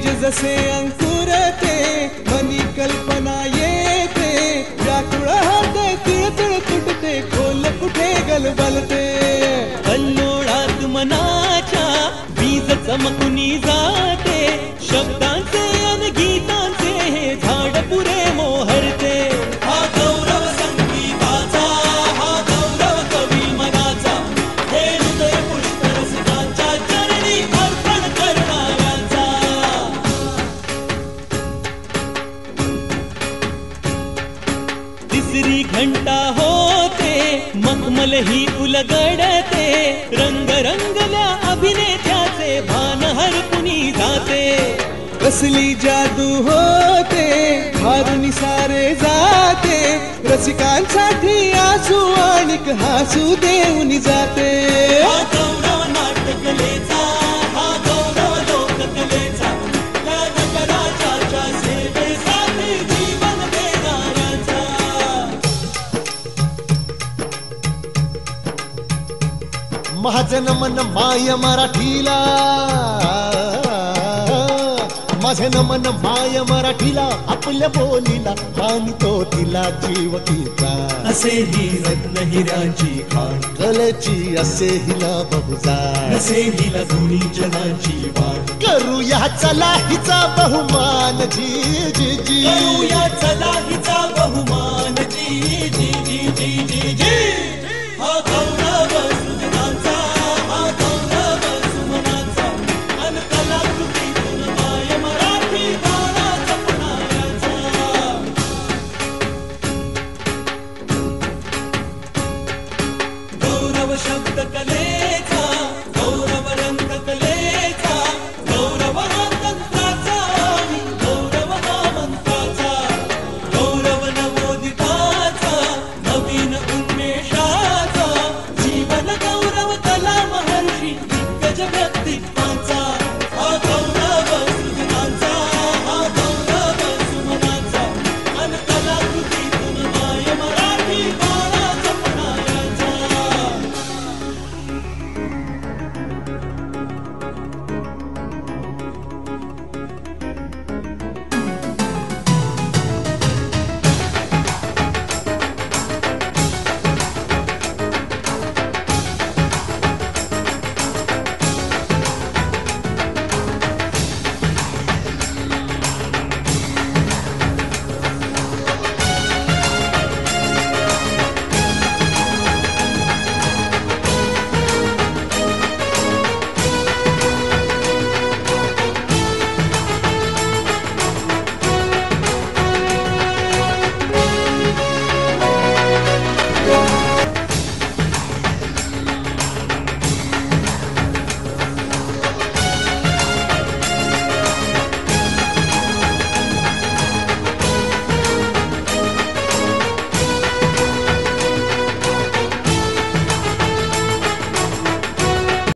बीज जसे अंकुरते मनी कल्पना येते व्याकुळ होते तिळतिळ तुटते खोल कुठे गलबलते कल्लोळात मनाच्या बीज चमकुनी जाते शब्दांचे अन गीतांचे हे झाड पुरे मोहरते हा गौरव संगीताचा हा गौरव कवी मनाचा हे हृदय पुष्परसिकांच्या चरणी अर्पण करणाऱ्यांचा तिसरी घंटा होते मखमल ही उलगडते रंग रंगल्या अभिनेत्याचे भान हरपुनी जाते कसली जादू होते भारुनी सारे जाते रसिकांसाठी आसू आणिक हासू देऊन जाते हा गौरव नाटकलेचा हा गौरव लोककलेचा या नगराच्या सेवेसाठी जीवन देणाऱ्याचा माझं नमन माय मराठीला माझं नमन माय मराठीला आपल्या बोलीला मानितो तिला जीव तिचा असे ही रत्न हिऱ्यांची खाण कलेची असे हिला बहुजाण असे हिला दोन्ही जनाची वाण करूया चला हिचा बहुमान जी जी जी करूया चला हिचा बहुमान जी जी जी जी जी